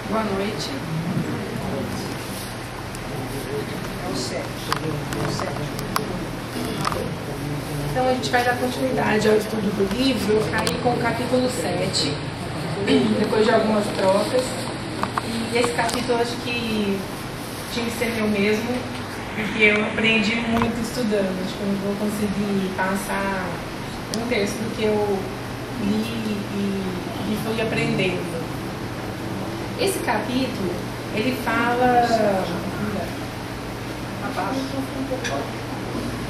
Boa noite. É o 7. Então a gente vai dar continuidade ao estudo do livro. Eu caí com o capítulo 7, depois de algumas trocas. E esse capítulo acho que tinha que ser meu mesmo, porque eu aprendi muito estudando. Acho que eu não vou conseguir passar um terço do que eu li e fui aprendendo. Esse capítulo, ele fala...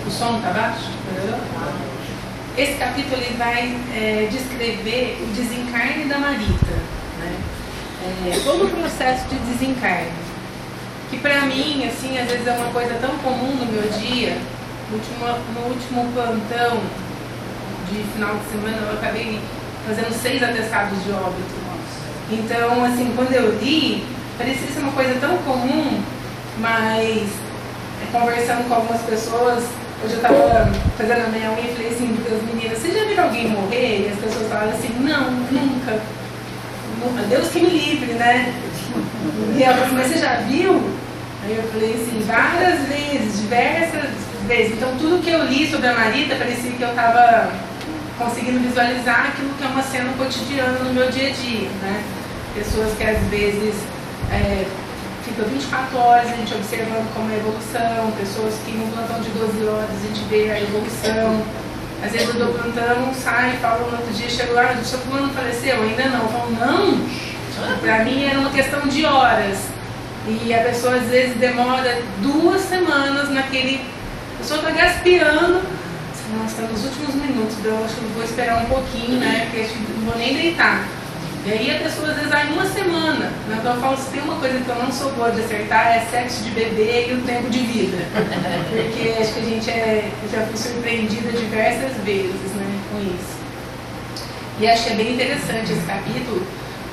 O som está baixo? Esse capítulo ele vai descrever o desencarne da Marita, né? Todo o processo de desencarne, que para mim, assim, às vezes é uma coisa tão comum no meu dia. No último plantão de final de semana, eu acabei fazendo 6 atestados de óbito. Então, assim, quando eu li, parecia ser uma coisa tão comum, mas conversando com algumas pessoas, hoje eu estava fazendo a minha unha e falei assim para as meninas: vocês já viram alguém morrer? E as pessoas falaram assim: não, nunca. Deus que me livre, né? E ela falou assim: mas você já viu? Aí eu falei assim: várias vezes, diversas vezes. Então, tudo que eu li sobre a Marita, parecia que eu estava conseguindo visualizar aquilo que é uma cena cotidiana no meu dia a dia, né? Pessoas que às vezes ficam 24 horas a gente observando como é a evolução, pessoas que no plantão de 12 horas a gente vê a evolução. Às vezes eu dou plantão, sai e falo no outro dia, chego lá, o seu fulano faleceu? Ainda não. Eu falo, não, pra mim era uma questão de horas. E a pessoa às vezes demora 2 semanas naquele... A pessoa tá gaspirando. Nossa, nos últimos minutos, eu acho que vou esperar um pouquinho, né? Porque acho que não vou nem deitar. E aí a pessoa às vezes vai 1 semana. Então eu falo, se tem uma coisa que eu não sou boa de acertar, é sexo de bebê e o tempo de vida. Porque acho que a gente já foi surpreendida diversas vezes, né, com isso. E acho que é bem interessante esse capítulo,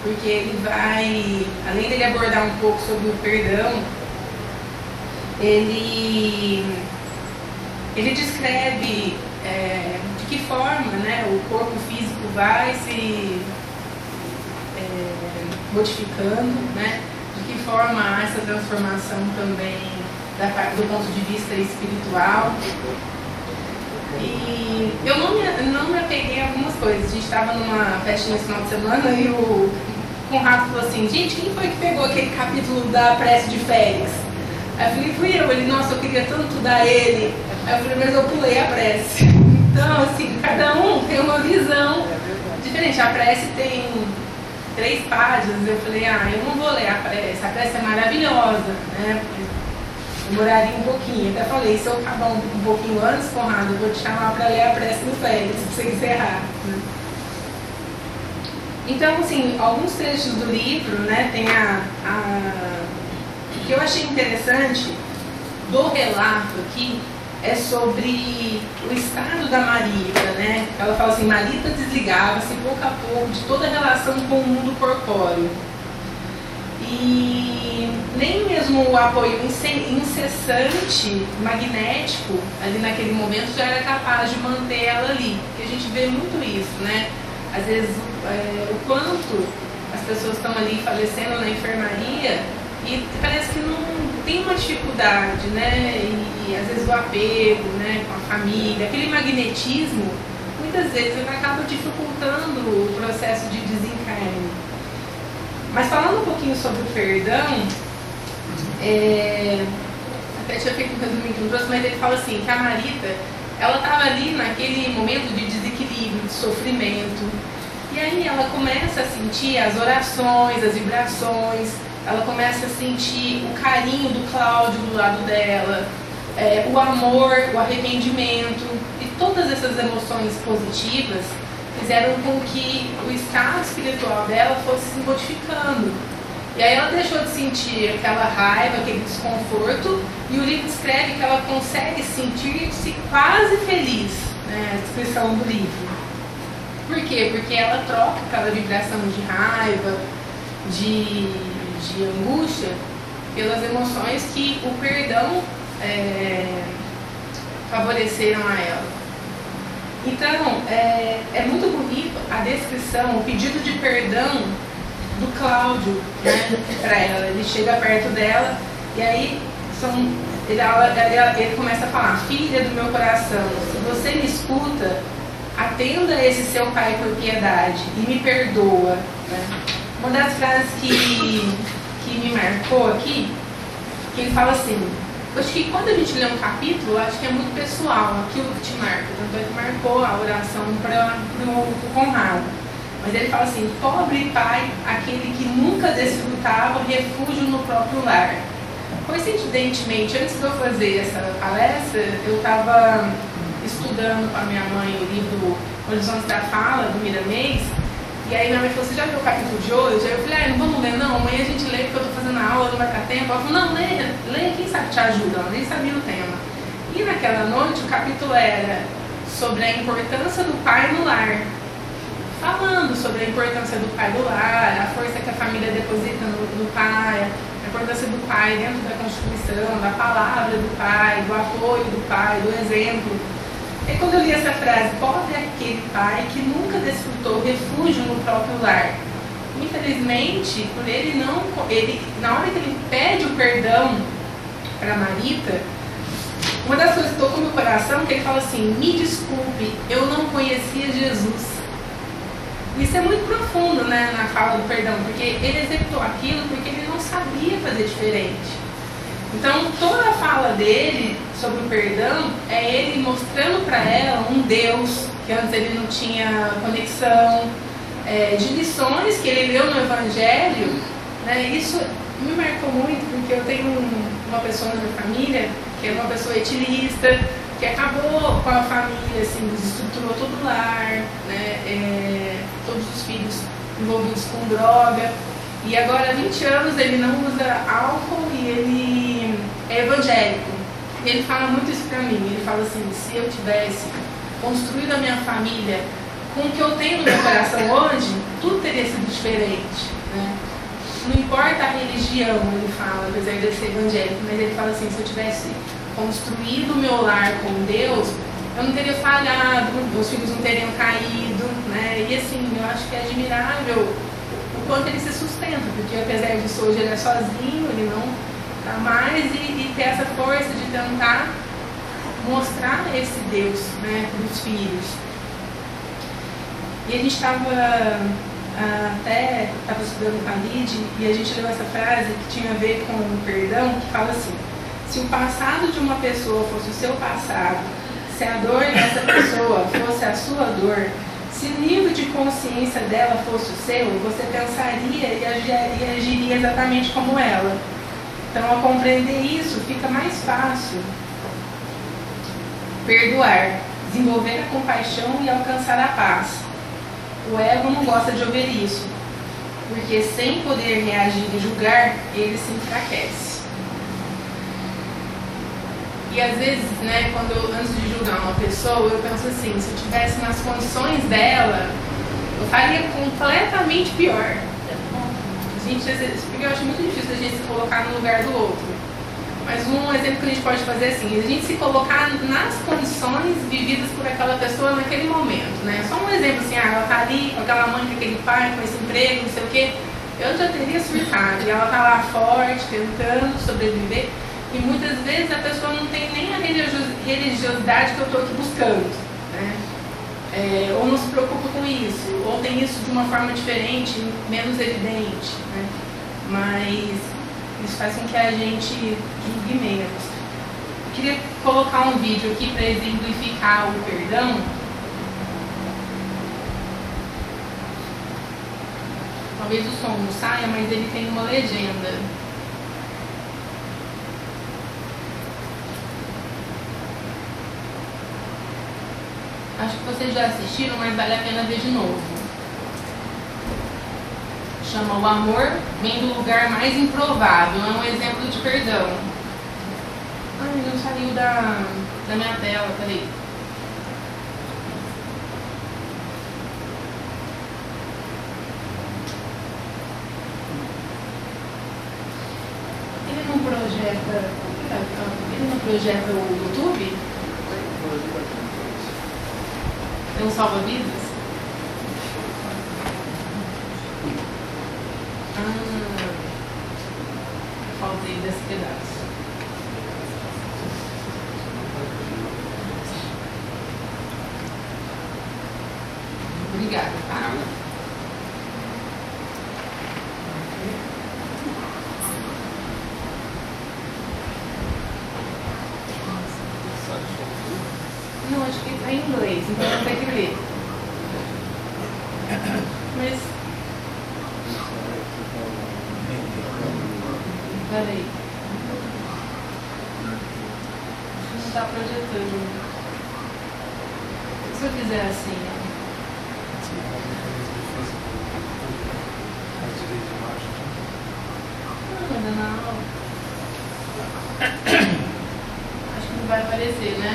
porque ele vai, além dele abordar um pouco sobre o perdão, ele descreve de que forma, né, o corpo físico vai se modificando, né, de que forma há essa transformação também do ponto de vista espiritual. E eu não me apeguei a algumas coisas. A gente estava numa festinha esse final de semana e o Conrado falou assim: gente, quem foi que pegou aquele capítulo da prece de Félix? Aí eu falei: fui eu. Ele: nossa, eu queria tanto dar ele. Aí eu falei: mas eu pulei a prece. Então, assim, cada um tem uma visão diferente. A prece tem 3 páginas. Eu falei: eu não vou ler a prece é maravilhosa, né? Demoraria um pouquinho. Até falei: se eu acabar um pouquinho antes, Conrado, eu vou te chamar para ler a prece do Félix, para você encerrar, né? Então, assim, alguns trechos do livro, né, tem o que eu achei interessante do relato aqui é sobre o estado da Marita, né? Ela fala assim: Marita desligava-se pouco a pouco de toda a relação com o mundo corpóreo. E nem mesmo o apoio incessante, magnético, ali naquele momento já era capaz de manter ela ali. Porque a gente vê muito isso, né? Às vezes o quanto as pessoas estão ali falecendo na enfermaria e parece que não tem uma dificuldade, né? E às vezes o apego, né, com a família, aquele magnetismo, muitas vezes acaba dificultando o processo de desencarne. Mas falando um pouquinho sobre o perdão, até tinha feito um resumo que não trouxe, mas ele fala assim, que a Marita, ela estava ali naquele momento de desequilíbrio, de sofrimento, e aí ela começa a sentir as orações, as vibrações, ela começa a sentir o carinho do Cláudio do lado dela, o amor, o arrependimento, e todas essas emoções positivas fizeram com que o estado espiritual dela fosse se modificando. E aí ela deixou de sentir aquela raiva, aquele desconforto, e o livro descreve que ela consegue sentir-se quase feliz, né, a descrição do livro. Por quê? Porque ela troca aquela vibração de raiva, de angústia, pelas emoções que o perdão favoreceram a ela. Então, é muito bonito a descrição, o pedido de perdão do Cláudio, né, para ela. Ele chega perto dela e aí ele começa a falar: filha do meu coração, se você me escuta, atenda esse seu pai por piedade e me perdoa. Né? Uma das frases que me marcou aqui, que ele fala assim, acho que quando a gente lê um capítulo, acho que é muito pessoal aquilo que te marca, tanto é que marcou a oração para o Conrado. Mas ele fala assim: pobre pai, aquele que nunca desfrutava refúgio no próprio lar. Coincidentemente, antes de eu fazer essa palestra, eu estava estudando com a minha mãe o livro Horizontes da Fala, do Miramês, e aí minha mãe falou: você já viu o capítulo de hoje? Aí eu falei: não vamos ler não, amanhã a gente lê porque eu estou fazendo a aula, não vai dar tempo. Ela falou: não, lê, quem sabe te ajuda. Ela nem sabia o tema. E naquela noite o capítulo era sobre a importância do pai no lar, falando sobre a importância do pai do lar, a força que a família deposita no pai, a importância do pai dentro da Constituição, da palavra do pai, do apoio do pai, do exemplo. E quando eu li essa frase, pobre é aquele pai que nunca desfrutou refúgio no próprio lar. Infelizmente, por na hora que ele pede o perdão para Marita, uma das coisas que tocou no meu coração é que ele fala assim: me desculpe, eu não conhecia Jesus. Isso é muito profundo, né, na fala do perdão, porque ele executou aquilo porque ele não sabia fazer diferente. Então, toda a fala dele sobre o perdão é ele mostrando para ela um Deus que antes ele não tinha conexão, de lições que ele leu no Evangelho, né? Isso me marcou muito porque eu tenho uma pessoa na minha família que é uma pessoa etilista, que acabou com a família, assim, desestruturou todo o lar, né? Todos os filhos envolvidos com droga. E agora há 20 anos ele não usa álcool e ele é evangélico. E ele fala muito isso pra mim. Ele fala assim: se eu tivesse construído a minha família com o que eu tenho no meu coração hoje, tudo teria sido diferente, né? Não importa a religião, ele fala, apesar de ele ser evangélico, mas ele fala assim: se eu tivesse construído o meu lar com Deus, eu não teria falhado, meus filhos não teriam caído, né? E assim, eu acho que é admirável o quanto ele se sustenta, porque apesar disso hoje ele é sozinho, ele não está mais, e ter essa força de tentar mostrar esse Deus, né, para os filhos. E a gente estava estudando com a Lid, e a gente leu essa frase que tinha a ver com o perdão, que fala assim: se o passado de uma pessoa fosse o seu passado, se a dor dessa pessoa fosse a sua dor, se o nível de consciência dela fosse o seu, você pensaria e agiria exatamente como ela. Então, ao compreender isso, fica mais fácil perdoar, desenvolver a compaixão e alcançar a paz. O ego não gosta de ouvir isso, porque sem poder reagir e julgar, ele se enfraquece. E às vezes, né, antes de julgar uma pessoa, eu penso assim: se eu estivesse nas condições dela, eu faria completamente pior. Porque eu acho muito difícil a gente se colocar no lugar do outro. Mas um exemplo que a gente pode fazer é assim: a gente se colocar nas condições vividas por aquela pessoa naquele momento, né? Só um exemplo assim: ela tá ali com aquela mãe, com aquele pai, com esse emprego, não sei o quê. Eu já teria surtado. E ela tá lá forte, tentando sobreviver. E muitas vezes a pessoa não tem nem a religiosidade que eu estou aqui buscando, né? Ou não se preocupa com isso, ou tem isso de uma forma diferente, menos evidente, né? Mas isso faz com que a gente julgue menos. Eu queria colocar um vídeo aqui para exemplificar o perdão. Talvez o som não saia, mas ele tem uma legenda. Acho que vocês já assistiram, mas vale a pena ver de novo. Chama O Amor Vem do Lugar Mais Improvável. É um exemplo de perdão. Ai, não saiu da minha tela, peraí. Ele não projeta o YouTube? Tem um salva-vidas? pausei desse pedaço. Obrigada, tá? Não, acho que está em inglês, então não consegue ler. Mas. Peraí. Não está projetando. Se eu fizer assim, ó. Não, na aula. Acho que não vai aparecer, né?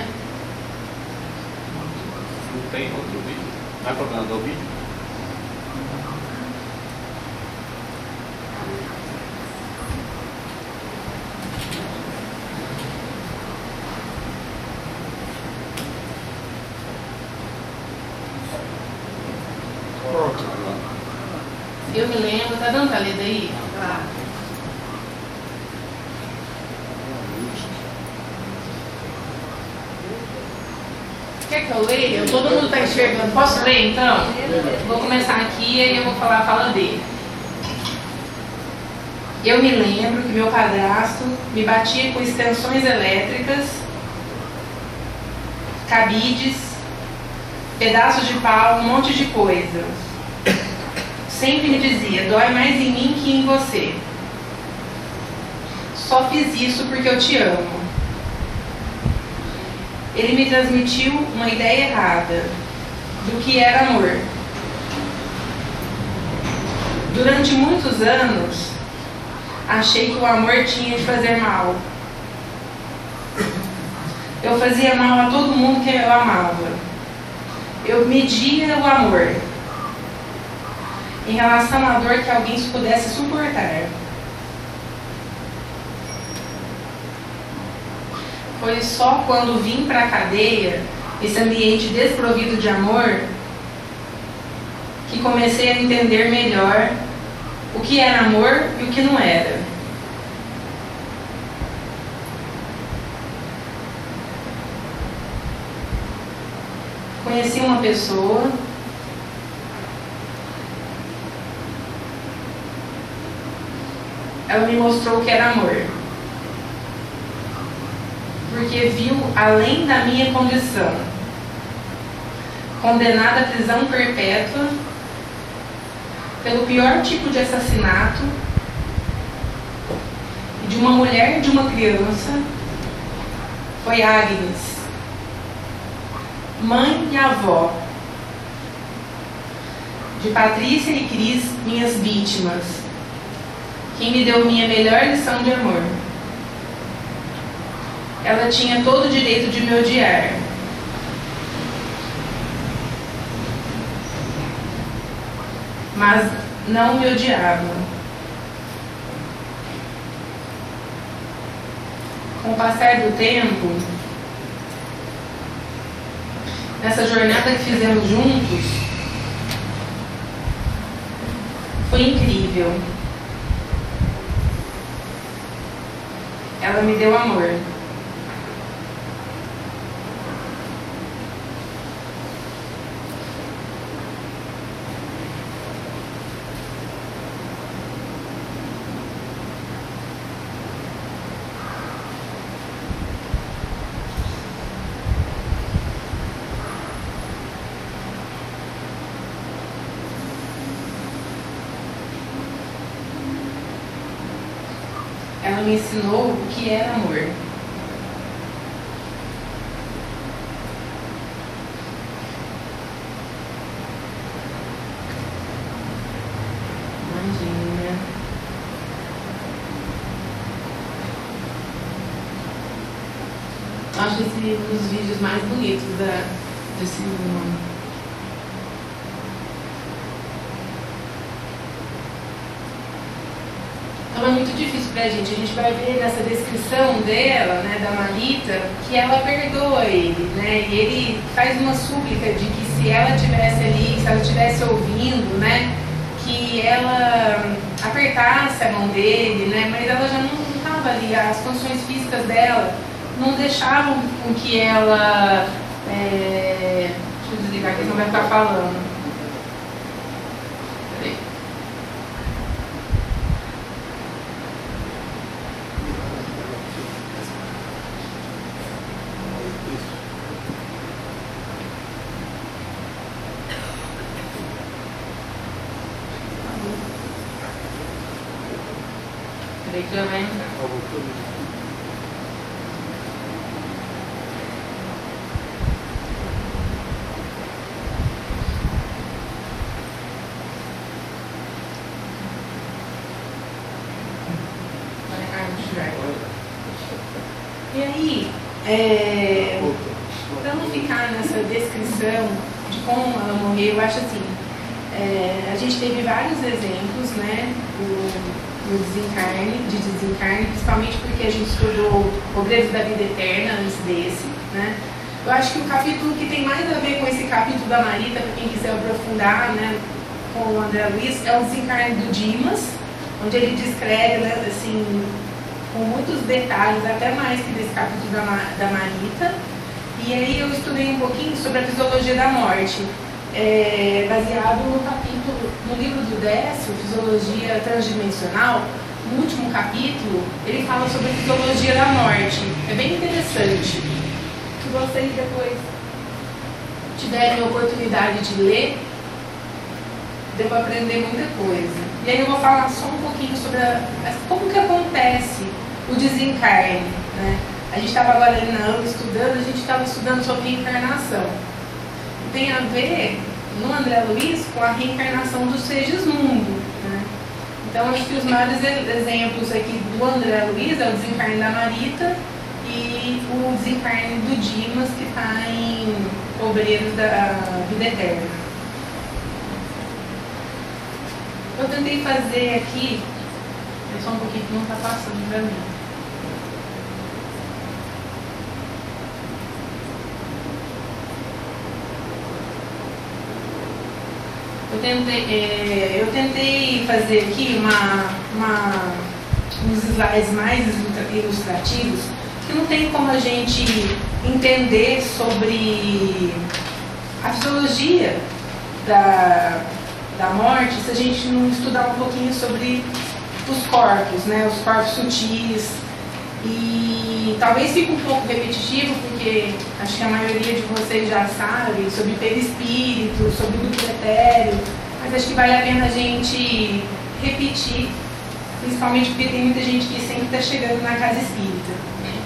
Não tem outro vídeo? Não é problema do vídeo? Eu me lembro, tá dando pra ler daí? Tá. Quer que eu leia? Todo mundo tá enxergando. Posso ler então? Vou começar aqui e aí eu vou falar a fala dele. Eu me lembro que meu padrasto me batia com extensões elétricas, cabides, pedaços de pau, um monte de coisa. Sempre me dizia, dói mais em mim que em você. Só fiz isso porque eu te amo. Ele me transmitiu uma ideia errada do que era amor. Durante muitos anos, achei que o amor tinha de fazer mal. Eu fazia mal a todo mundo que eu amava. Eu media o amor em relação à dor que alguém pudesse suportar. Foi só quando vim para a cadeia, esse ambiente desprovido de amor, que comecei a entender melhor o que era amor e o que não era. Conheci uma pessoa ela me mostrou o que era amor, porque viu além da minha condição, condenada à prisão perpétua pelo pior tipo de assassinato de uma mulher e de uma criança. Foi Agnes, mãe e avó de Patrícia e Cris, minhas vítimas, quem me deu minha melhor lição de amor. Ela tinha todo o direito de me odiar, mas não me odiava. Com o passar do tempo, nessa jornada que fizemos juntos, foi incrível. Ela me deu amor. Ela me ensinou o que era amor. Imagina. Acho esse um dos vídeos mais bonitos desse mundo. Então é muito difícil pra gente. A gente vai ver nessa descrição dela, né, da Marita, que ela perdoa ele, né? E ele faz uma súplica de que se ela estivesse ali, se ela estivesse ouvindo, né, que ela apertasse a mão dele, né? Mas ela já não estava estava ali, as condições físicas dela não deixavam com que ela... deixa eu desligar aqui, senão vai ficar falando. Peraí. Peraí que já vai entrar. E aí, para não ficar nessa descrição de como ela morreu, eu acho assim, a gente teve vários exemplos, né, do desencarne, principalmente porque a gente estudou O Segredo da Vida Eterna antes desse, né. Eu acho que o capítulo que tem mais a ver com esse capítulo da Marita, para quem quiser aprofundar, né, com o André Luiz, é o desencarne do Dimas, onde ele descreve, né, assim, com muitos detalhes, até mais que desse capítulo da Marita. E aí eu estudei um pouquinho sobre a fisiologia da morte, baseado no capítulo, no livro do Décio, Fisiologia Transdimensional. No último capítulo, ele fala sobre a fisiologia da morte. É bem interessante. Se vocês depois tiverem a oportunidade de ler, devo aprender muita coisa. E aí eu vou falar só um pouquinho sobre como que acontece o desencarne, né? A gente estava agora ali na aula estudando, a gente estava estudando sobre reencarnação. Tem a ver, no André Luiz, com a reencarnação do Segismundo, né? Então, acho que os maiores exemplos aqui do André Luiz é o desencarne da Marita e o desencarne do Dimas, que está em Obreiros da Vida Eterna. Eu tentei fazer aqui, é só um pouquinho que não está passando para mim. Eu tentei fazer aqui uns slides mais ilustrativos, que não tem como a gente entender sobre a fisiologia da morte se a gente não estudar um pouquinho sobre os corpos, né? Os corpos sutis. E talvez fique um pouco repetitivo, porque acho que a maioria de vocês já sabe sobre perispírito, sobre duplo etéreo, mas acho que vale a pena a gente repetir, principalmente porque tem muita gente que sempre está chegando na casa espírita.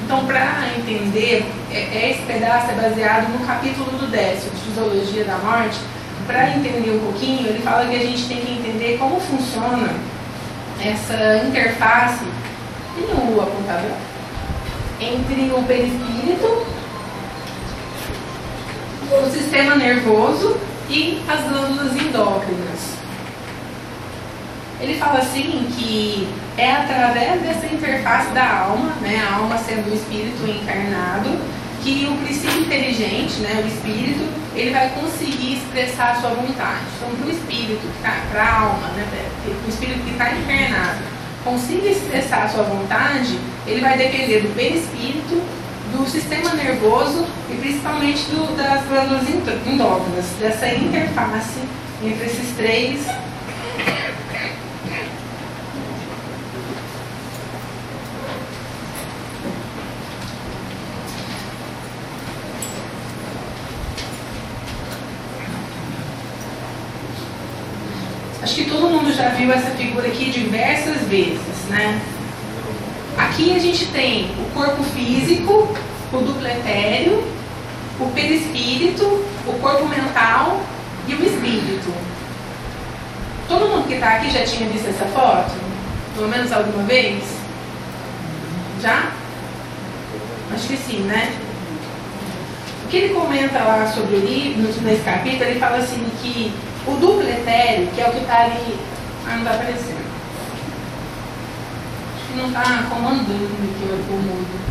Então, para entender, esse pedaço é baseado no capítulo do Décio, de Fisiologia da Morte. Para entender um pouquinho, ele fala que a gente tem que entender como funciona essa interface, tem o apontador, entre o perispírito, o sistema nervoso e as glândulas endócrinas. Ele fala assim que é através dessa interface da alma, né, a alma sendo o espírito encarnado, que o princípio inteligente, né, o espírito, ele vai conseguir expressar a sua vontade. Então, para o espírito, para a alma, né, o espírito que está encarnado, consiga expressar a sua vontade, ele vai depender do perispírito, do sistema nervoso e principalmente das glândulas endócrinas, dessa interface entre esses três. Acho que todo mundo já viu essa figura aqui diversas vezes, né? Aqui a gente tem o corpo físico, o duplo etéreo, o perispírito, o corpo mental e o espírito. Todo mundo que está aqui já tinha visto essa foto? Pelo menos alguma vez? Já? Acho que sim, né? O que ele comenta lá sobre o livro, nesse capítulo, ele fala assim que o duplo etéreo, que é o que está ali... não está aparecendo. Acho que não está comandando aqui o mudo.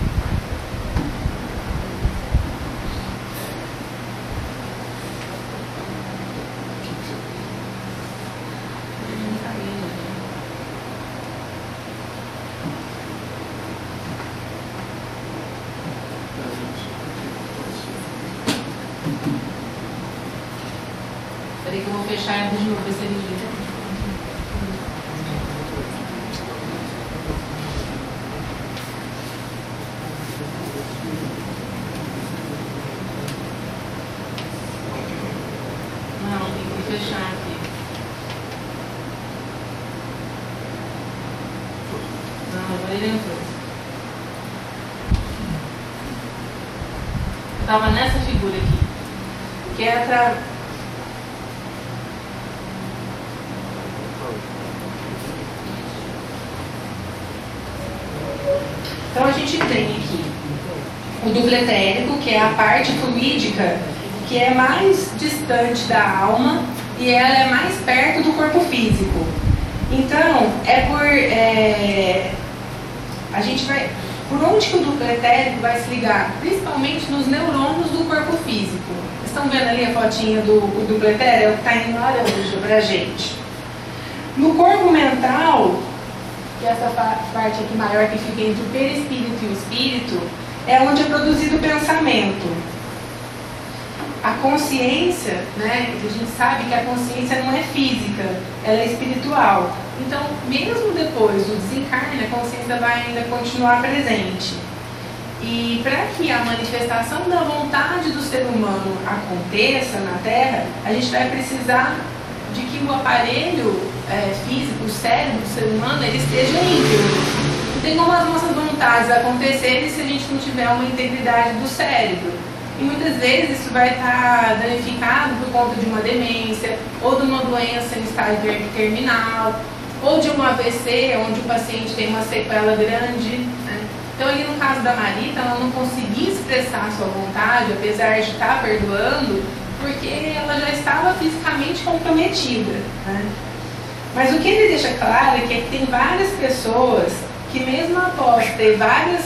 vou fechar e abrir de novo, ver se ele liga. Não, tem que fechar aqui. Não, agora ele entrou. Eu estava nessa figura aqui, que é a Então a gente tem aqui o duplo etérico, que é a parte fluídica que é mais distante da alma e ela é mais perto do corpo físico. Então, a gente vai... Por onde que o duplo etérico vai se ligar? Principalmente nos neurônios do corpo físico. Estão vendo ali a fotinha do duplo etérico? Está em laranja pra gente. No corpo mental, que é essa parte aqui maior que fica entre o perispírito e o espírito, é onde é produzido o pensamento. A consciência, né, a gente sabe que a consciência não é física, ela é espiritual. Então, mesmo depois do desencarne, a consciência vai ainda continuar presente. E para que a manifestação da vontade do ser humano aconteça na Terra, a gente vai precisar de que o aparelho físico, o cérebro do ser humano, ele esteja íntegro. Não tem como as nossas vontades acontecerem se a gente não tiver uma integridade do cérebro. E muitas vezes isso vai estar danificado por conta de uma demência, ou de uma doença em estágio terminal, ou de um AVC, onde o paciente tem uma sequela grande, né? Então, ali no caso da Marita, ela não conseguia expressar a sua vontade, apesar de estar perdoando, porque ela já estava fisicamente comprometida, né? Mas o que ele deixa claro é que tem várias pessoas que, mesmo após ter várias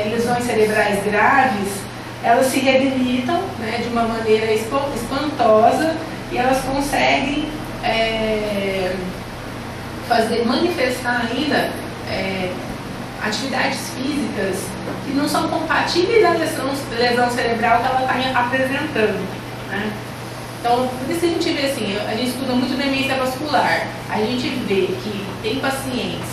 lesões cerebrais graves, elas se reabilitam, né, de uma maneira espantosa e elas conseguem manifestar ainda atividades físicas que não são compatíveis à lesão cerebral que ela está apresentando, né? Então, por isso a gente vê assim, a gente estuda muito demência vascular, a gente vê que tem pacientes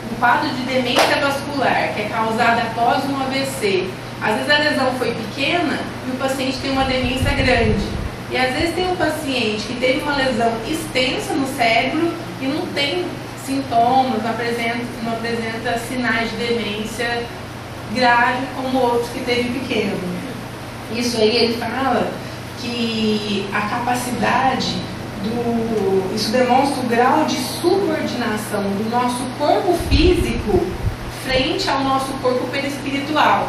com quadro de demência vascular que é causada após um AVC. Às vezes a lesão foi pequena e o paciente tem uma demência grande. E às vezes tem um paciente que teve uma lesão extensa no cérebro e não tem sintomas, não apresenta sinais de demência grave como outros que teve pequeno. Isso aí ele fala que a capacidade isso demonstra o grau de subordinação do nosso corpo físico frente ao nosso corpo perispiritual.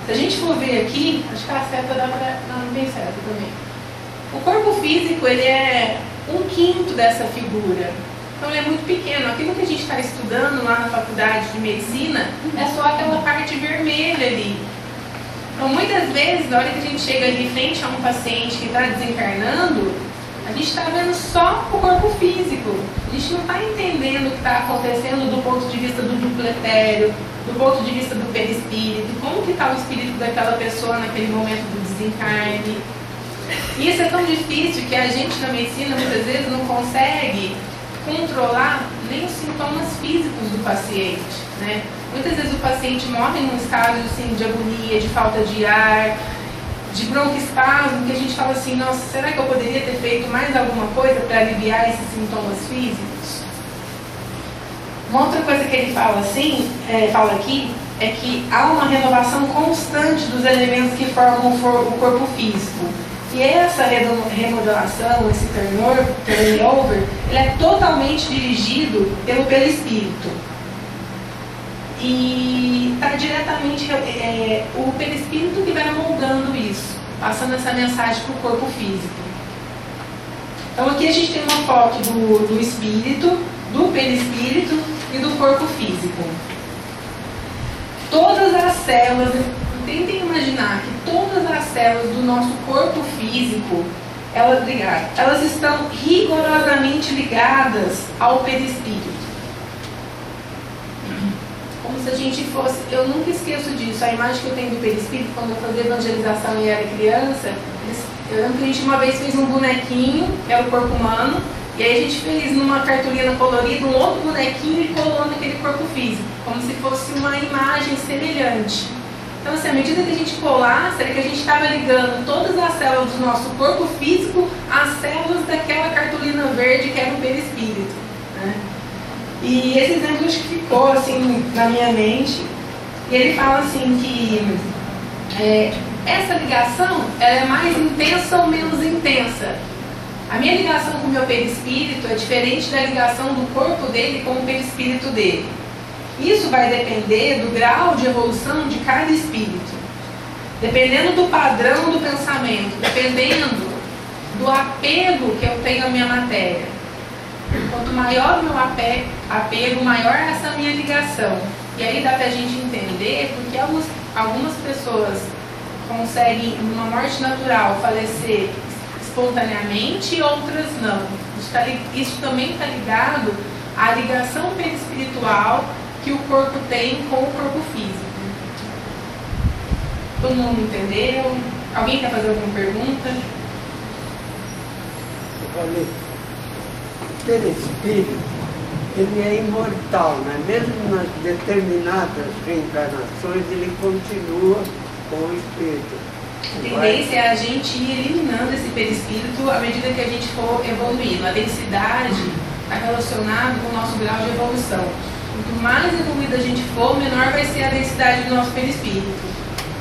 Se a gente for ver aqui, acho que a seta dá para... Não tem seta também. O corpo físico, ele é 1/5 dessa figura. Então, ele é muito pequeno. Aquilo que a gente está estudando lá na faculdade de medicina é só aquela parte vermelha ali. Então, muitas vezes, na hora que a gente chega ali frente a um paciente que está desencarnando, a gente está vendo só o corpo físico. A gente não está entendendo o que está acontecendo do ponto de vista do duplo etéreo, do ponto de vista do perispírito, como que está o espírito daquela pessoa naquele momento do desencarne. E isso é tão difícil que a gente na medicina muitas vezes não consegue controlar nem os sintomas físicos do paciente, né? Muitas vezes o paciente morre num estágio assim, de agonia, de falta de ar, de broncoespasmo, que a gente fala assim, nossa, será que eu poderia ter feito mais alguma coisa para aliviar esses sintomas físicos? Uma outra coisa que ele fala aqui, é que há uma renovação constante dos elementos que formam o corpo físico. E essa remodelação, esse turnover, ele é totalmente dirigido pelo perispírito. E está diretamente o perispírito que vai moldando isso, passando essa mensagem para o corpo físico. Então aqui a gente tem uma foto do espírito, do perispírito e do corpo físico. Todas as células, tentem imaginar que todas as células do nosso corpo físico, elas estão rigorosamente ligadas ao perispírito. Como se a gente fosse, eu nunca esqueço disso, a imagem que eu tenho do perispírito, quando eu fazia evangelização e era criança, Eu lembro que a gente uma vez fez um bonequinho, que era o corpo humano, e aí a gente fez numa cartolina colorida um outro bonequinho e colou naquele corpo físico, como se fosse uma imagem semelhante. Então, assim, à medida que a gente colasse, era que a gente estava ligando todas as células do nosso corpo físico às células daquela cartolina verde que era o perispírito, né? E esse exemplo acho que ficou assim na minha mente. E ele fala assim que essa ligação ela é mais intensa ou menos intensa. A minha ligação com o meu perispírito é diferente da ligação do corpo dele com o perispírito dele. Isso vai depender do grau de evolução de cada espírito. Dependendo do padrão do pensamento, dependendo do apego que eu tenho à minha matéria. Quanto maior o meu apego, maior é essa minha ligação. E aí dá pra gente entender porque algumas pessoas conseguem, numa morte natural, falecer espontaneamente e outras não. Isso também está ligado à ligação perispiritual que o corpo tem com o corpo físico. Todo mundo entendeu? Alguém quer fazer alguma pergunta? O perispírito, ele é imortal, né? Mesmo nas determinadas reencarnações, ele continua com o espírito. A tendência é a gente ir eliminando esse perispírito à medida que a gente for evoluindo. A densidade está relacionada com o nosso grau de evolução. Quanto mais evoluído a gente for, menor vai ser a densidade do nosso perispírito.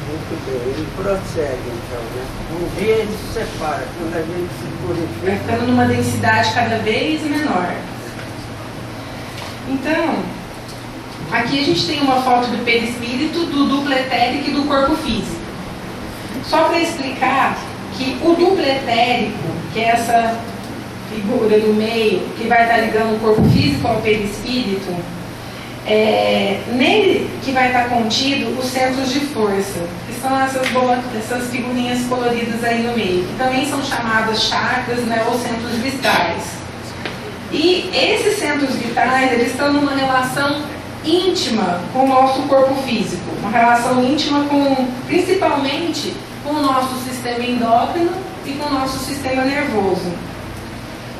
Muito bem, ele prossegue então, né? Um dia ele se separa, quando a gente se purifica. Vai ficando numa densidade cada vez menor. Então, aqui a gente tem uma foto do perispírito, do duplo etérico e do corpo físico. Só para explicar que o duplo etérico, que é essa figura no meio, que vai estar ligando o corpo físico ao perispírito, nele que vai estar contido os centros de força, que são essas figurinhas coloridas aí no meio, que também são chamadas chakras, né, ou centros vitais. E esses centros vitais, eles estão numa relação íntima com o nosso corpo físico, uma relação íntima principalmente com o nosso sistema endócrino e com o nosso sistema nervoso.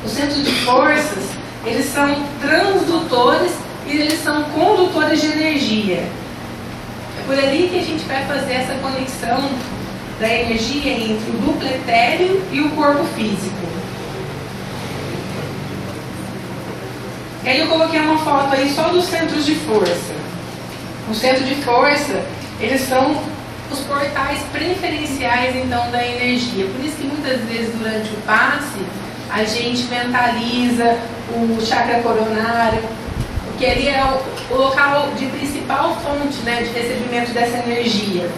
Os centros de forças, eles são transdutores e eles são condutores de energia. É por ali que a gente vai fazer essa conexão da energia entre o duplo etéreo e o corpo físico. E aí eu coloquei uma foto aí só dos centros de força. Os centros de força, eles são os portais preferenciais então da energia. Por isso que muitas vezes durante o passe a gente mentaliza o chakra coronário, porque ali é o local de principal fonte, né, de recebimento dessa energia.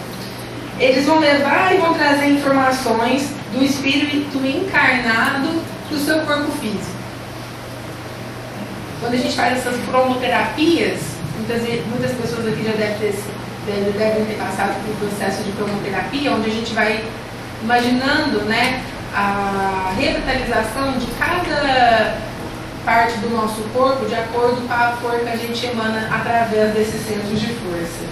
Eles vão levar e vão trazer informações do espírito encarnado do seu corpo físico. Quando a gente faz essas cromoterapias, muitas pessoas aqui já devem ter passado por um processo de cromoterapia, onde a gente vai imaginando, né, a revitalização de cada parte do nosso corpo de acordo com a cor que a gente emana através desses centros de força.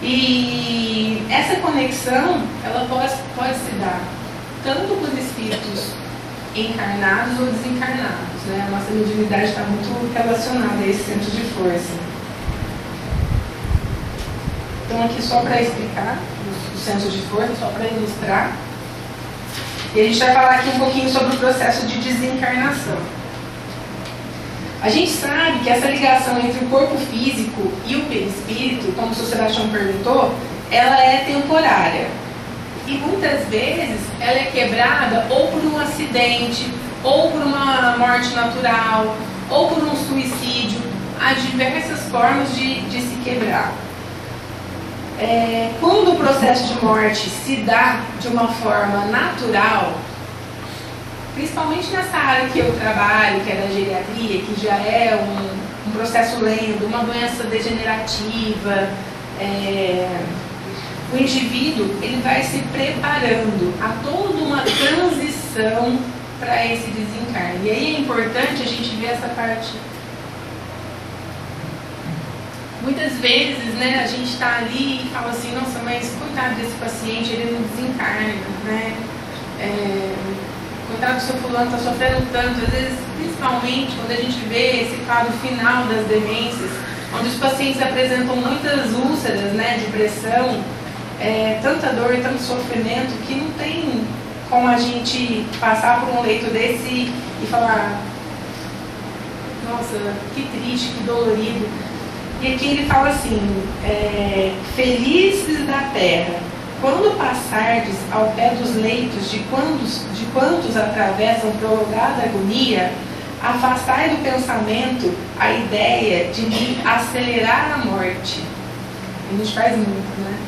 E essa conexão, ela pode se dar tanto com os espíritos encarnados ou desencarnados, né? A nossa mediunidade está muito relacionada a esse centro de força. Então aqui só para explicar os centros de força, só para ilustrar. E a gente vai falar aqui um pouquinho sobre o processo de desencarnação. A gente sabe que essa ligação entre o corpo físico e o perispírito, como o Sr. Sebastião perguntou, ela é temporária. E muitas vezes ela é quebrada ou por um acidente, ou por uma morte natural, ou por um suicídio. Há diversas formas de se quebrar. Quando o processo de morte se dá de uma forma natural, principalmente nessa área que eu trabalho, que é da geriatria, que já é um processo lento, uma doença degenerativa, o indivíduo ele vai se preparando a toda uma transição para esse desencarne. E aí é importante a gente ver essa parte. Muitas vezes, né, a gente está ali e fala assim, nossa, mas coitado desse paciente, ele não desencarna, né? coitado do seu fulano, está sofrendo tanto. Às vezes, principalmente quando a gente vê esse quadro final das demências, onde os pacientes apresentam muitas úlceras, né, de pressão, tanta dor e tanto sofrimento, que não tem como a gente passar por um leito desse e falar: nossa, que triste, que dolorido. E aqui ele fala assim: felizes da terra, quando passardes ao pé dos leitos de quantos atravessam prolongada agonia, afastai do pensamento a ideia de lhe acelerar a morte. A gente faz muito, né?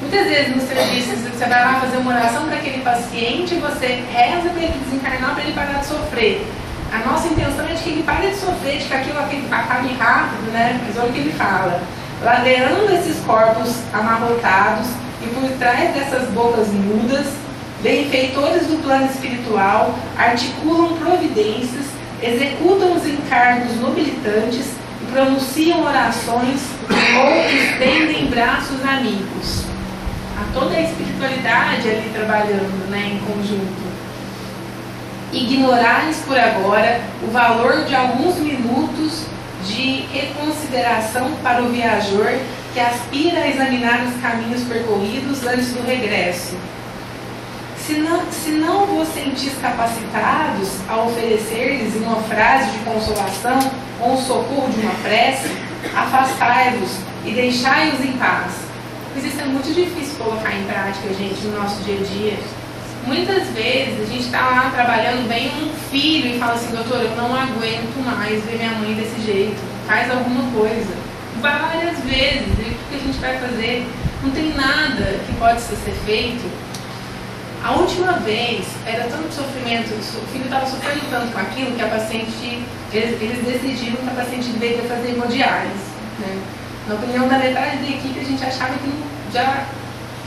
Muitas vezes no serviço você vai lá fazer uma oração para aquele paciente, você reza para ele desencarnar, para ele parar de sofrer. A nossa intenção é de que ele pare de sofrer, de que aquilo acabe rápido, né? Mas olha o que ele fala: ladeando esses corpos amarrotados e por trás dessas bocas mudas, benfeitores do plano espiritual articulam providências, executam os encargos nobilitantes e pronunciam orações ou estendem braços amigos. Há toda a espiritualidade ali trabalhando, né, em conjunto. Ignorais por agora o valor de alguns minutos de reconsideração para o viajor que aspira a examinar os caminhos percorridos antes do regresso. Se não vos sentis capacitados a oferecer-lhes uma frase de consolação ou um socorro de uma prece, afastai-vos e deixai-os em paz. Mas isso é muito difícil colocar em prática, gente, no nosso dia a dia. Muitas vezes a gente está lá trabalhando bem um filho e fala assim: doutor, eu não aguento mais ver minha mãe desse jeito, faz alguma coisa. Várias vezes. E o que a gente vai fazer? Não tem nada que pode ser feito. A última vez era tanto sofrimento, o filho estava sofrendo tanto com aquilo que a paciente, eles decidiram que a paciente deveria fazer hemodiálise, né? Na opinião da metade da equipe, a gente achava que já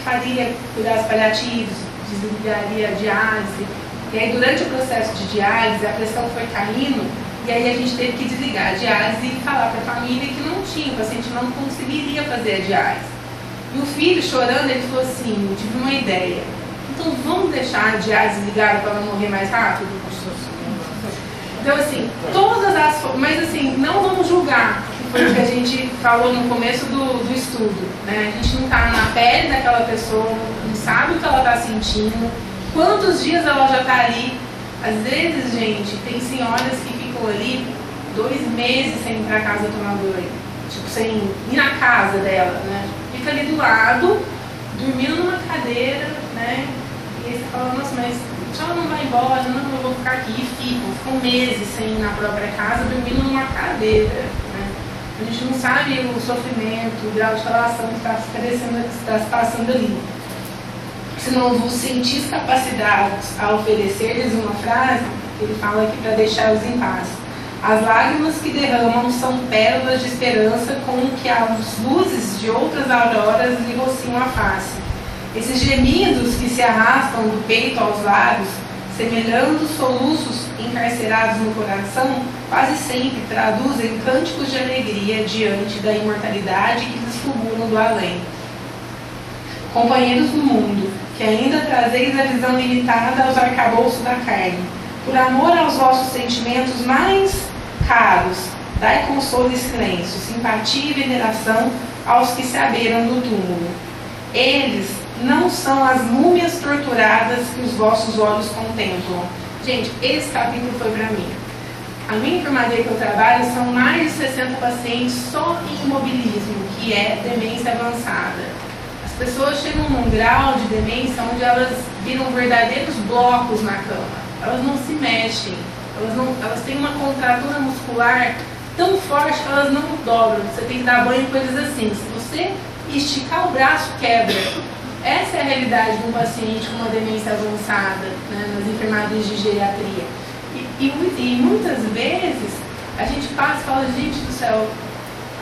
faria cuidados paliativos, desligaria a diálise. E aí, durante o processo de diálise, a pressão foi caindo, e aí a gente teve que desligar a diálise e falar para a família que não tinha, o paciente não conseguiria fazer a diálise. E o filho, chorando, ele falou assim: tive uma ideia, então vamos deixar a diálise ligada para ela morrer mais rápido? Então, assim, mas assim, não vamos julgar, que foi o que a gente falou no começo do estudo, né? A gente não está na pele daquela pessoa, não sabe o que ela está sentindo, quantos dias ela já está ali. Às vezes, gente, tem senhoras que ficam ali 2 meses sem ir para casa tomar banho, tipo, sem ir na casa dela, né? Fica ali do lado, dormindo numa cadeira, né? E aí você fala: nossa, mas ela não vai embora, não, eu vou ficar aqui. E ficam meses sem ir na própria casa, dormindo numa cadeira, né? A gente não sabe o sofrimento, o grau de relação que está se passando ali. Se não vos sentis capacitados a oferecer-lhes uma frase, ele fala aqui para deixá-los em paz. As lágrimas que derramam são pérolas de esperança com que as luzes de outras auroras lhe rociam a face. Esses gemidos que se arrastam do peito aos lábios, semelhando soluços encarcerados no coração, quase sempre traduzem cânticos de alegria diante da imortalidade que lhes fulguram do além. Companheiros do mundo, que ainda trazeis a visão limitada aos arcabouços da carne, por amor aos vossos sentimentos mais caros, dai consolo e silêncio, simpatia e veneração aos que se aberam do túmulo. Eles não são as múmias torturadas que os vossos olhos contemplam. Gente, esse capítulo foi para mim. A minha enfermaria que eu trabalho são mais de 60 pacientes só em imobilismo, que é demência avançada. As pessoas chegam num grau de demência onde elas viram verdadeiros blocos na cama. Elas não se mexem, elas têm uma contratura muscular tão forte que elas não dobram. Você tem que dar banho em coisas assim. Se você esticar o braço, quebra. Essa é a realidade de um paciente com uma demência avançada, né, nas enfermarias de geriatria. E muitas vezes a gente passa e fala: gente do céu,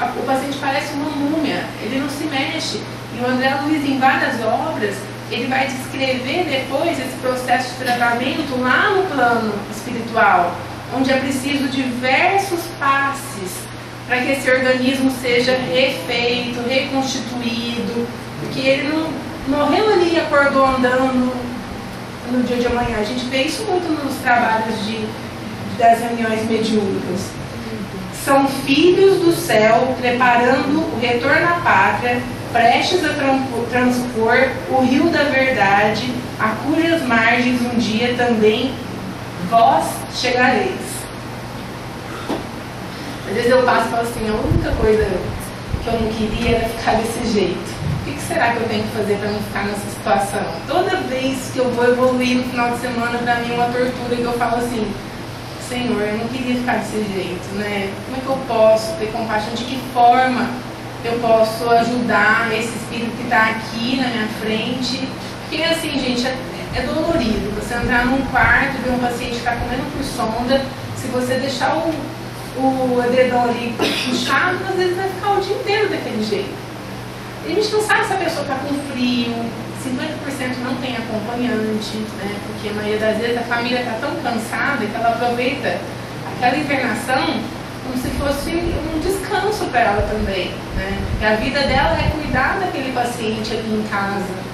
o paciente parece uma múmia, ele não se mexe. E o André Luiz, em várias obras, ele vai descrever depois esse processo de tratamento lá no plano espiritual, onde é preciso diversos passes para que esse organismo seja refeito, reconstituído, porque ele não morreu ali e acordou andando, no dia de amanhã. A gente vê isso muito nos trabalhos das reuniões mediúnicas. São filhos do céu preparando o retorno à pátria, prestes a transpor o rio da verdade, a cujas margens um dia também vós chegareis. Às vezes eu passo e falo assim, a única coisa que eu não queria era ficar desse jeito. O que será que eu tenho que fazer para não ficar nessa situação? Toda vez que eu vou evoluir no final de semana, para mim é uma tortura que eu falo assim, Senhor, eu não queria ficar desse jeito, né? Como é que eu posso ter compaixão? De que forma eu posso ajudar esse espírito que está aqui na minha frente? Porque assim, gente, é dolorido. Você entrar num quarto, ver um paciente que está comendo por sonda, se você deixar o edredom ali puxado, às vezes vai ficar o dia inteiro daquele jeito. E a gente não sabe se a pessoa está com frio, 50% não tem acompanhante, né? Porque a maioria das vezes a família está tão cansada que ela aproveita aquela internação como se fosse um descanso para ela também, né? E a vida dela é cuidar daquele paciente aqui em casa.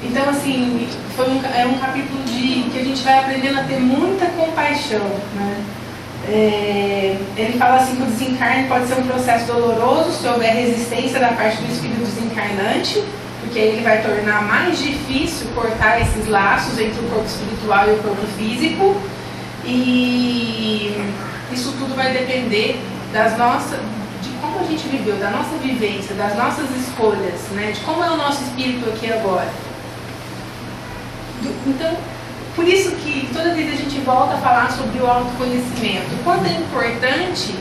Então, assim, é um capítulo que a gente vai aprendendo a ter muita compaixão, né? Ele fala assim que o desencarne pode ser um processo doloroso se houver resistência da parte do espírito desencarnante, porque aí ele vai tornar mais difícil cortar esses laços entre o corpo espiritual e o corpo físico, e isso tudo vai depender de como a gente viveu, da nossa vivência, das nossas escolhas, né? De como é o nosso espírito aqui agora. Então, por isso que toda vez a gente volta a falar sobre o autoconhecimento. O quanto é importante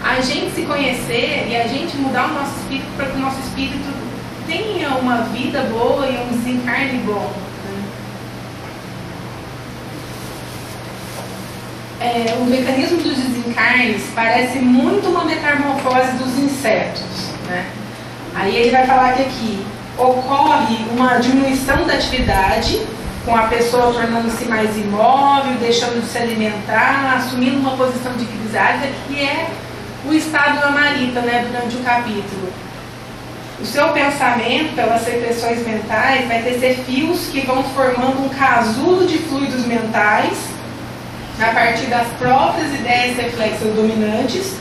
a gente se conhecer e a gente mudar o nosso espírito para que o nosso espírito tenha uma vida boa e um desencarne bom. O mecanismo dos desencarnes parece muito uma metamorfose dos insetos, né? Aí ele vai falar que aqui ocorre uma diminuição da atividade, com a pessoa tornando-se mais imóvel, deixando de se alimentar, assumindo uma posição de grisalha, que é o estado amarita, né, durante o capítulo. O seu pensamento, pelas secreções mentais, vai tecer fios que vão formando um casulo de fluidos mentais, a partir das próprias ideias reflexas dominantes,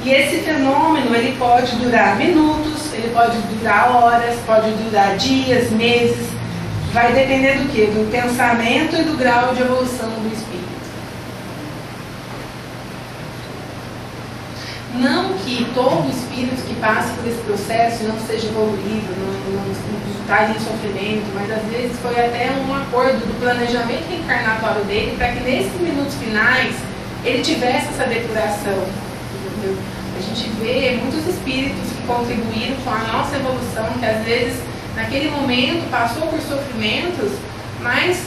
e esse fenômeno ele pode durar minutos, ele pode durar horas, pode durar dias, meses. Vai depender do quê? Do pensamento e do grau de evolução do espírito. Não que todo espírito que passe por esse processo não seja evoluído, não estaria em sofrimento, mas às vezes foi até um acordo do planejamento reencarnatório dele para que nesses minutos finais ele tivesse essa depuração. Entendeu? A gente vê muitos espíritos que contribuíram com a nossa evolução, que às vezes naquele momento passou por sofrimentos, mas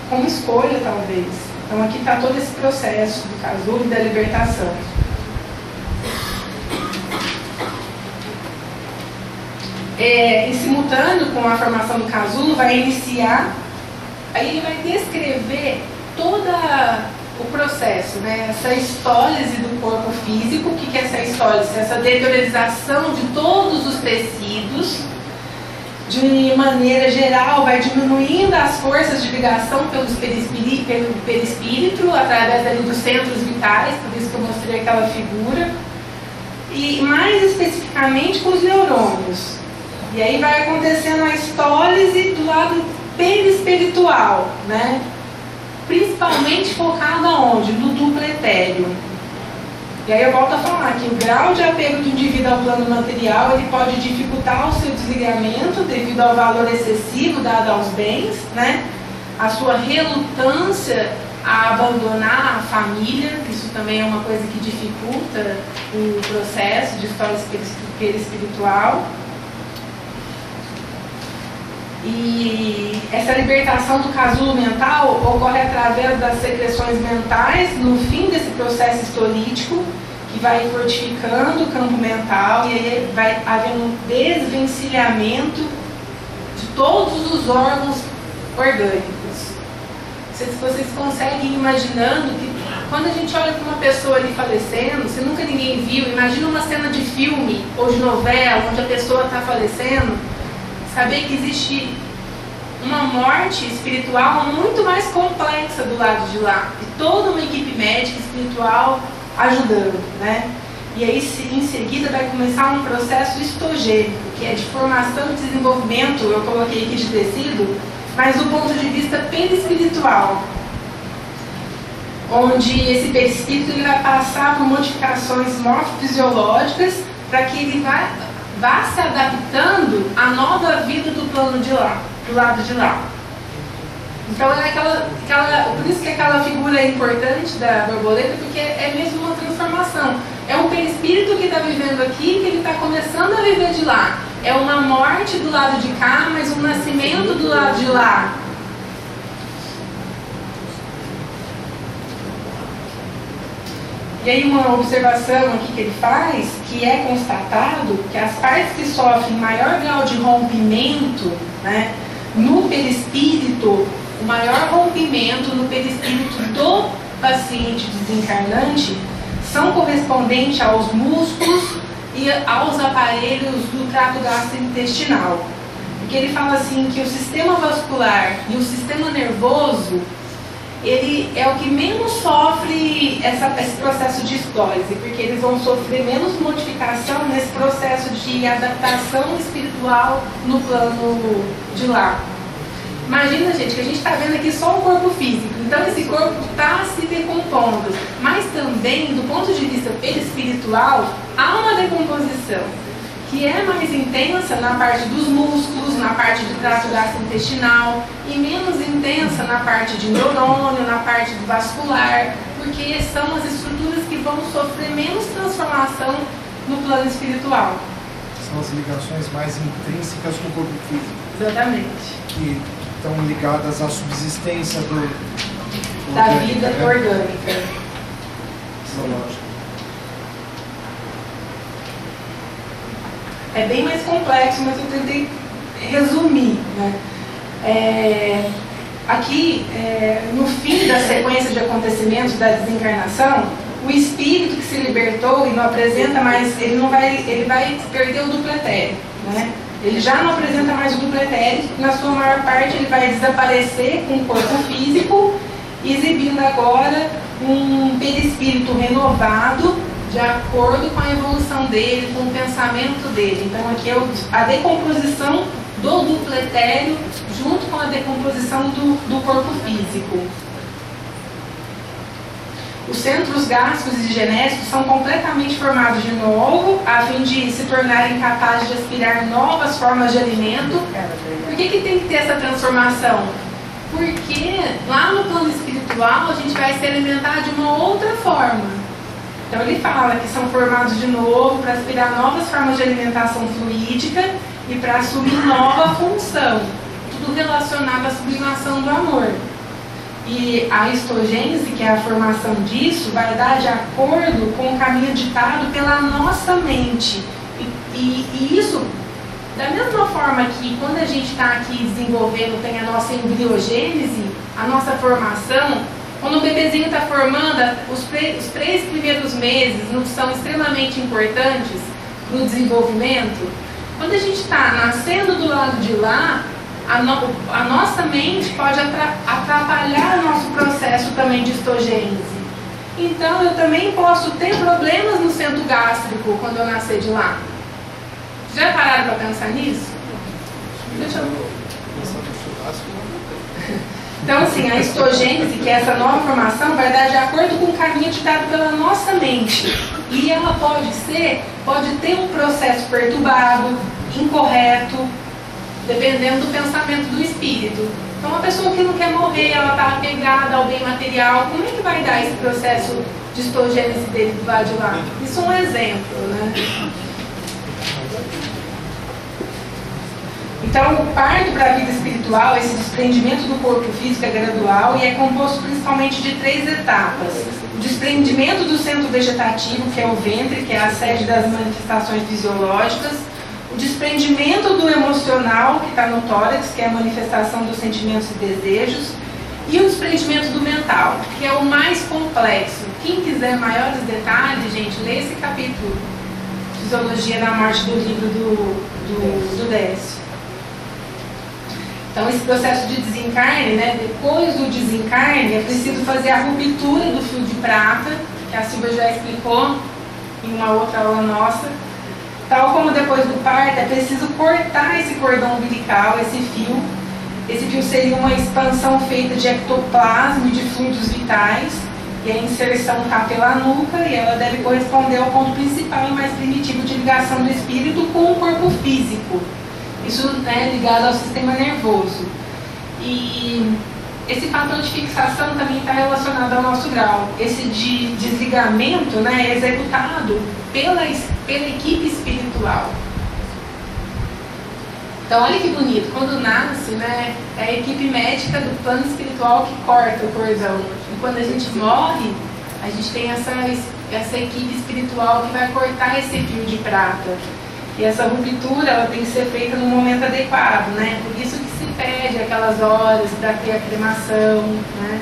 como escolha talvez. Então aqui está todo esse processo do casulo e da libertação. Em simultâneo com a formação do casulo, vai iniciar, aí ele vai descrever todo o processo, né? Essa estólise do corpo físico. O que é essa estólise? Essa deteriorização de todos os tecidos, de maneira geral, vai diminuindo as forças de ligação pelo perispírito, através ali dos centros vitais, por isso que eu mostrei aquela figura, e mais especificamente com os neurônios. E aí vai acontecendo a estólise do lado perispiritual, né? Principalmente focado aonde? No duplo etéreo. E aí eu volto a falar que o grau de apego do indivíduo ao plano material, ele pode dificultar o seu desligamento devido ao valor excessivo dado aos bens, né? A sua relutância a abandonar a família, isso também é uma coisa que dificulta o processo de história perispiritual. E essa libertação do casulo mental ocorre através das secreções mentais no fim desse processo histolítico, que vai fortificando o campo mental, e aí vai havendo um desvencilhamento de todos os órgãos orgânicos. Não sei se vocês conseguem ir imaginando que quando a gente olha para uma pessoa ali falecendo, se nunca ninguém viu, imagina uma cena de filme ou de novela onde a pessoa está falecendo. saber que existe uma morte espiritual muito mais complexa do lado de lá, e toda uma equipe médica espiritual ajudando, né? E aí em seguida vai começar um processo histogênico, que é de formação e desenvolvimento, eu coloquei aqui de tecido, mas do ponto de vista perispiritual, onde esse perispírito ele vai passar por modificações morfofisiológicas para que ele vá se adaptando à nova vida do plano de lá, do lado de lá. Então é por isso que aquela figura é importante da borboleta, porque é mesmo uma transformação. É um perispírito que está vivendo aqui, que ele está começando a viver de lá. É uma morte do lado de cá, mas um nascimento do lado de lá. E aí uma observação aqui que ele faz, que é constatado que as partes que sofrem maior grau de rompimento, né, no perispírito, o maior rompimento no perispírito do paciente desencarnante são correspondentes aos músculos e aos aparelhos do trato gastrointestinal. Porque ele fala assim que o sistema vascular e o sistema nervoso, ele é o que menos sofre esse processo de histólise, porque eles vão sofrer menos modificação nesse processo de adaptação espiritual no plano de lá. Imagina, gente, que a gente está vendo aqui só o corpo físico, então esse corpo está se decompondo, mas também, do ponto de vista perispiritual, há uma decomposição que é mais intensa na parte dos músculos, na parte do trato gastrointestinal e menos intensa na parte de neurônio, na parte do vascular, porque são as estruturas que vão sofrer menos transformação no plano espiritual. São as ligações mais intrínsecas com o corpo físico. Exatamente. Que estão ligadas à subsistência da vida orgânica. Biológica. É bem mais complexo, mas eu tentei resumir, né? Aqui, no fim da sequência de acontecimentos da desencarnação, o espírito que se libertou e não apresenta mais, ele vai perder o duplo etéreo, né? Ele já não apresenta mais o duplo etéreo, na sua maior parte ele vai desaparecer com o corpo físico, exibindo agora um perispírito renovado, de acordo com a evolução dele, com o pensamento dele. Então aqui é a decomposição do duplo etéreo junto com a decomposição do corpo físico. Os centros gástricos e genésicos são completamente formados de novo, a fim de se tornarem capazes de aspirar novas formas de alimento. Por que tem que ter essa transformação? Porque lá no plano espiritual a gente vai se alimentar de uma outra forma. Então ele fala que são formados de novo para aspirar novas formas de alimentação fluídica e para assumir nova função. Tudo relacionado à sublimação do amor. E a histogênese, que é a formação disso, vai dar de acordo com o caminho ditado pela nossa mente. E isso, da mesma forma que quando a gente está aqui desenvolvendo, tem a nossa embriogênese, a nossa formação, quando o bebezinho está formando, os 3 primeiros meses não são extremamente importantes no desenvolvimento. Quando a gente está nascendo do lado de lá, a nossa mente pode atrapalhar o nosso processo também de histogênese. Então eu também posso ter problemas no centro gástrico quando eu nascer de lá. Já pararam para pensar nisso? Deixa eu... Então assim, a histogênese, que é essa nova formação, vai dar de acordo com o caminho ditado pela nossa mente. E ela pode ter um processo perturbado, incorreto, dependendo do pensamento do espírito. Então, uma pessoa que não quer morrer, ela está apegada ao bem material, como é que vai dar esse processo de histogênese dele do lado de lá? Isso é um exemplo, né? Então, o parto para a vida espiritual, esse desprendimento do corpo físico é gradual e é composto principalmente de 3 etapas. O desprendimento do centro vegetativo, que é o ventre, que é a sede das manifestações fisiológicas. O desprendimento do emocional, que está no tórax, que é a manifestação dos sentimentos e desejos. E o desprendimento do mental, que é o mais complexo. Quem quiser maiores detalhes, gente, lê esse capítulo, Fisiologia da Morte, do livro do Décio. Então, esse processo de desencarne, né, depois do desencarne, é preciso fazer a ruptura do fio de prata, que a Silvia já explicou em uma outra aula nossa. Tal como depois do parto, é preciso cortar esse cordão umbilical, esse fio. Esse fio seria uma expansão feita de ectoplasma e de fluidos vitais, e a inserção está pela nuca, e ela deve corresponder ao ponto principal e mais primitivo de ligação do espírito com o corpo físico. Isso, né, ligado ao sistema nervoso. E esse padrão de fixação também está relacionado ao nosso grau. Esse de desligamento, né, é executado pela equipe espiritual. Então, olha que bonito, quando nasce, né, é a equipe médica do plano espiritual que corta o cordão. E quando a gente morre, a gente tem essa equipe espiritual que vai cortar esse fio de prata. E essa ruptura, ela tem que ser feita no momento adequado, né? Por isso que se pede aquelas horas para ter a cremação, né?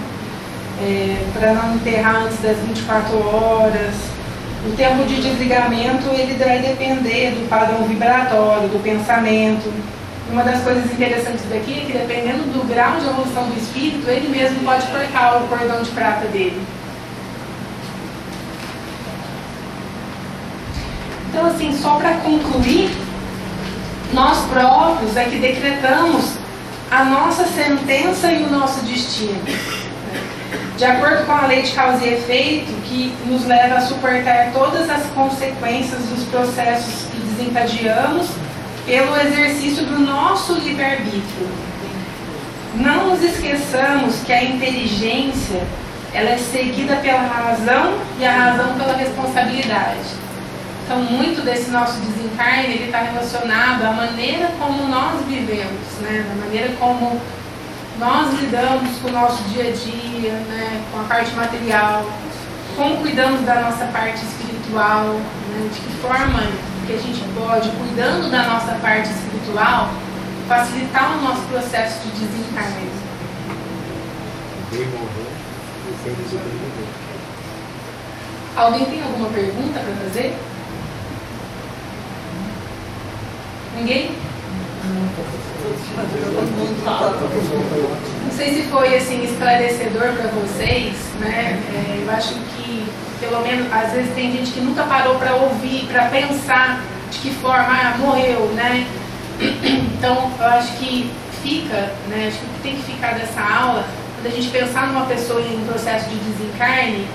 Para não enterrar antes das 24 horas. O tempo de desligamento, ele vai depender do padrão vibratório, do pensamento. Uma das coisas interessantes daqui é que, dependendo do grau de evolução do espírito, ele mesmo pode cortar o cordão de prata dele. Então, assim, só para concluir, nós próprios é que decretamos a nossa sentença e o nosso destino. De acordo com a lei de causa e efeito, que nos leva a suportar todas as consequências dos processos que desencadeamos pelo exercício do nosso livre-arbítrio. Não nos esqueçamos que a inteligência, ela é seguida pela razão e a razão pela responsabilidade. Então, muito desse nosso desencarne, ele está relacionado à maneira como nós vivemos, né? Da maneira como nós lidamos com o nosso dia a dia, né? Com a parte material, como cuidamos da nossa parte espiritual, né? De que forma que a gente pode, cuidando da nossa parte espiritual, facilitar o nosso processo de desencarne. Alguém tem alguma pergunta para fazer? Ninguém? Não sei se foi assim esclarecedor para vocês, né? Eu acho que, pelo menos, às vezes tem gente que nunca parou para ouvir, para pensar de que forma morreu, né? Então, eu acho que fica, né? Acho que o que tem que ficar dessa aula, quando a gente pensar numa pessoa em processo de desencarne,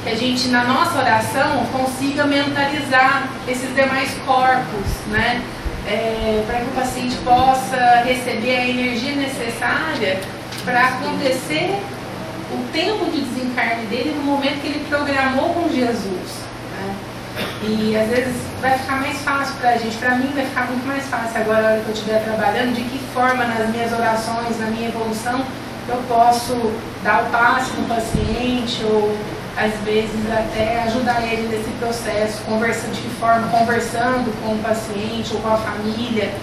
que a gente, na nossa oração, consiga mentalizar esses demais corpos, né? Para que o paciente possa receber a energia necessária para acontecer o tempo de desencarne dele no momento que ele programou com Jesus, né? E às vezes vai ficar mais fácil para a gente, para mim vai ficar muito mais fácil agora, na hora que eu estiver trabalhando, de que forma nas minhas orações, na minha evolução, eu posso dar o passe no paciente ou às vezes até ajudar ele nesse processo, conversando de que forma, conversando com o paciente ou com a família.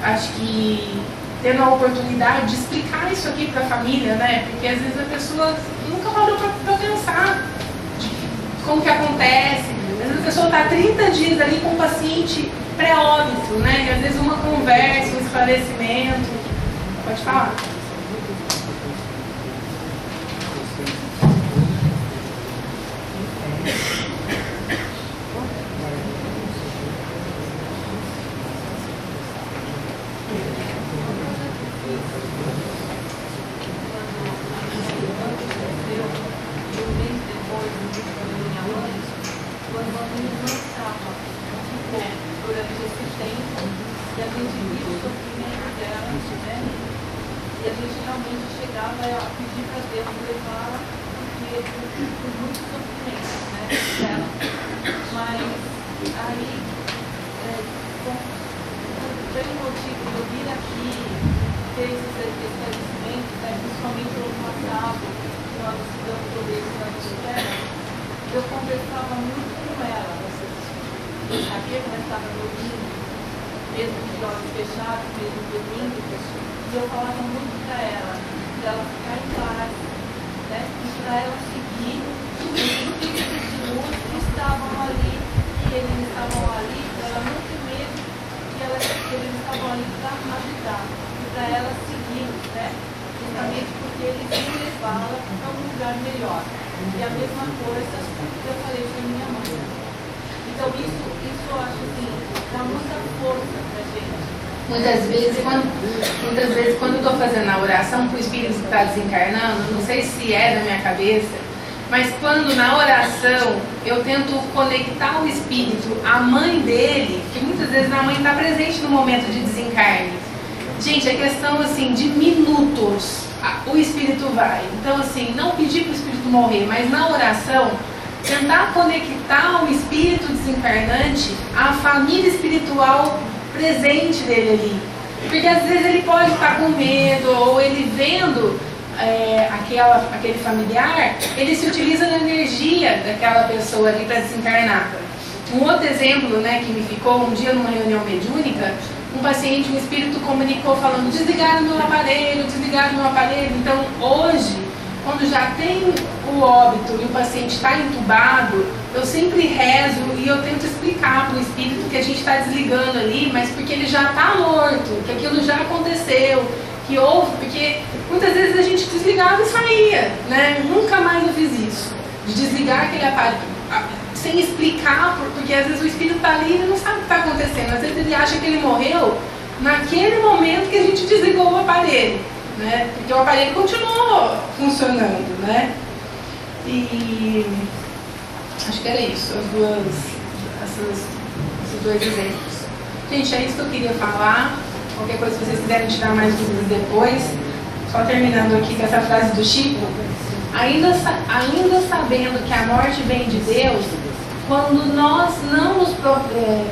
Acho que tendo a oportunidade de explicar isso aqui para a família, né? Porque às vezes a pessoa nunca parou para pensar de como que acontece. Às vezes a pessoa está 30 dias ali com o paciente pré-óbito, né? E às vezes uma conversa, um esclarecimento. Pode falar. Eu conversava muito com ela, sabia como estava dormindo, mesmo de olhos fechados, mesmo dormindo, e eu falava muito para ela ficar em paz, né? E para ela seguir os espíritos de luz que estavam ali, que eles estavam ali, para ela não ter medo, que eles estavam ali para ajudar. para ela seguir, né? Justamente porque ele quer levá-la para um lugar melhor. E a mesma coisa que eu falei para minha mãe. Então isso eu acho assim, dá muita força para a gente. Muitas vezes, quando eu estou fazendo a oração para o espírito que está desencarnando, não sei se é da minha cabeça, mas quando na oração eu tento conectar o espírito à mãe dele, que muitas vezes a mãe está presente no momento de desencarne. Gente, é questão assim de minutos, o espírito vai. Então assim, não pedir para o espírito morrer, mas na oração tentar conectar o espírito desencarnante à família espiritual presente dele ali. Porque às vezes ele pode estar com medo, ou ele vendo aquele familiar, ele se utiliza da energia daquela pessoa ali para desencarnar. Um outro exemplo, né, que me ficou um dia numa reunião mediúnica, um paciente, um espírito comunicou falando: desligaram meu aparelho, desligaram meu aparelho. Então hoje, quando já tem o óbito e o paciente está entubado, eu sempre rezo e eu tento explicar para o espírito que a gente está desligando ali, mas porque ele já está morto, que aquilo já aconteceu, que houve, porque muitas vezes a gente desligava e saía, né? Nunca mais eu fiz isso, de desligar aquele aparelho, sem explicar, porque às vezes o espírito está ali e ele não sabe o que está acontecendo, às vezes ele acha que ele morreu naquele momento que a gente desligou o aparelho, né? Porque o aparelho continuou funcionando, né? E acho que era isso, esses dois exemplos. Gente, é isso que eu queria falar. Qualquer coisa, se vocês quiserem tirar mais dúvidas depois. Só terminando aqui com essa frase do Chico: ainda sabendo que a morte vem de Deus, quando nós não nos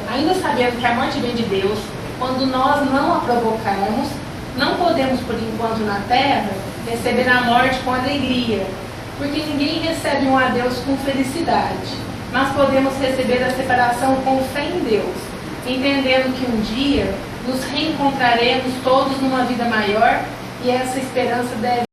ainda sabendo que a morte vem de Deus, quando nós não a provocarmos, não podemos, por enquanto na terra, receber a morte com alegria, porque ninguém recebe um adeus com felicidade, mas podemos receber a separação com fé em Deus, entendendo que um dia nos reencontraremos todos numa vida maior, e essa esperança deve